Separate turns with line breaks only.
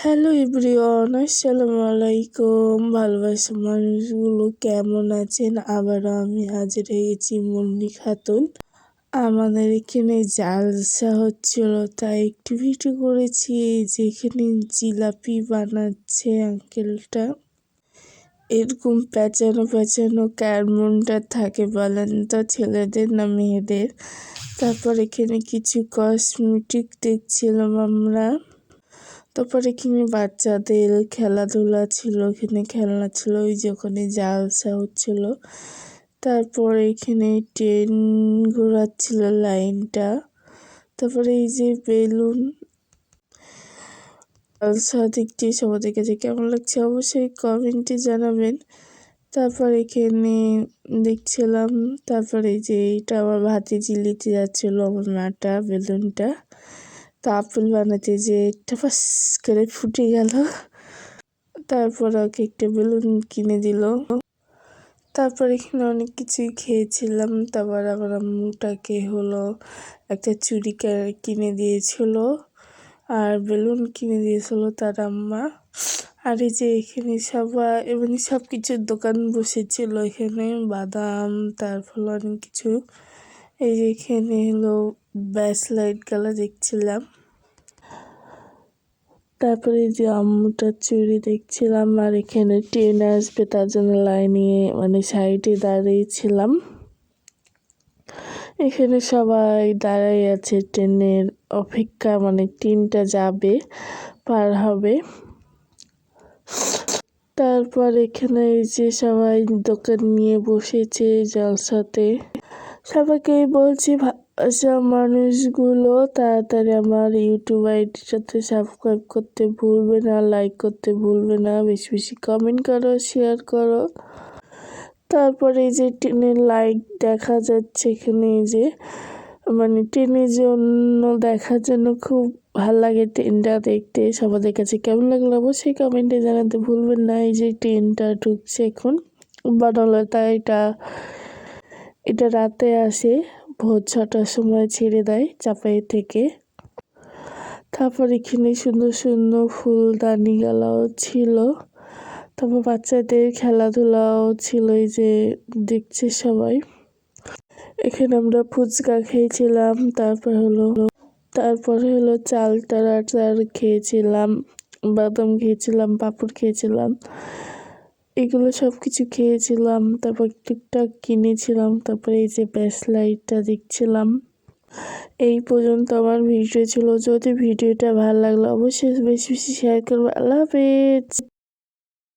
Hello everyone, আসসালামু আলাইকুম। ভালোবাসা মানুষগুলো কেমন আছেন? আবারও আমি হাজির হয়েছি মুন্নি খাতুন। আমাদের এখানে জালসা হচ্ছিল, তাই একটু ভিডিও করেছি। যেখানে জিলাপি বানাচ্ছে আঙ্কেলটা। এরকম পেঁচানো পেঁচানো কার মনটা থাকে বলেন তো, ছেলেদের না মেয়েদের? তারপর এখানে কিছু কসমেটিক দেখছিলাম আমরা। তারপর এখানে বাচ্চাদের খেলাধুলা ছিল, এখানে খেলনা ছিল, ওই যে ওখানে জালসা হচ্ছিল। তারপর এখানে ট্রেন ঘোরাচ্ছিল লাইনটা। তারপরে এই যে বেলুন জালসা দেখতে সবাদের কাছে কেমন লাগছে অবশ্যই কমেন্টে জানাবেন। তারপর এখানে দেখছিলাম, তারপরে যে এটা আমার ভাতিজি নিতে যাচ্ছিল আমার মাটা বেলুনটা। তা আপেল বানাতে যে একটা ফাস করে ফুটে গেল। তারপর ওকে একটা বেলুন কিনে দিল। তারপর এখানে অনেক কিছুই খেয়েছিলাম। তারপর আবার আম্মুটাকে হলো একটা চুড়ি কিনে দিয়েছিল আর বেলুন কিনে দিয়েছিল তার আম্মা। আর এই যে এখানে সবাই এমনি সব কিছুর দোকান বসেছিল, এখানে বাদাম, তারপর অনেক কিছু। এই যে এখানে হলো ব্যাস লাইট গুলা দেখছিলাম। তারপরে যে আম্মুটার চুড়ি দেখছিলাম। আর এখানে ট্রেন আসবে তার জন্য লাইনে মানে সাইডে দাঁড়িয়েছিলাম। এখানে সবাই দাঁড়াই আছে ট্রেনের অপেক্ষা, মানে ট্রেনটা যাবে পার হবে। তারপর এখানে এই যে সবাই দোকান নিয়ে বসেছে জালসাতে। সবাইকে বলছি ভালোবাসা মানুষগুলো তাড়াতাড়ি আমার ইউটিউব আইডিটাতে সাবস্ক্রাইব করতে ভুলবে না, লাইক করতে ভুলবে না, বেশি বেশি কমেন্ট করো, শেয়ার করো। তারপরে এই যে ট্রেনের লাইট দেখা যাচ্ছে এখানে, এই যে মানে ট্রেনের জন্য দেখার জন্য খুব ভাল লাগে ট্রেনটা দেখতে। সবাদের কাছে কেমন লাগলো অবশ্যই কমেন্টে জানাতে ভুলবেন না। এই যে ট্রেনটা ঢুকছে এখন বনলতা, এটা রাতে আসে, ভোর 6টার সময় ছেড়ে দেয় চাপাই থেকে। তারপর এখানে সুন্দর সুন্দর ফুলদানি গালাও ছিল। তারপর বাচ্চাদের খেলাধুলাও ছিল, এই যে দেখছে সবাই। এখানে আমরা ফুচকা খেয়েছিলাম, তারপরে হলো চাল খেয়েছিলাম, বাদাম খেয়েছিলাম, পাঁপড় খেয়েছিলাম, এগুলো সব কিছু খেয়েছিলাম। তারপর টুকটাক কিনেছিলাম। তারপরে এই যে ব্যাস লাইটটা দেখছিলাম। এই পর্যন্ত আমার ভিডিও ছিল। যদি ভিডিওটা ভালো লাগলো অবশ্যই বেশি বেশি শেয়ার করবো। আল্লাহ হাফেজ।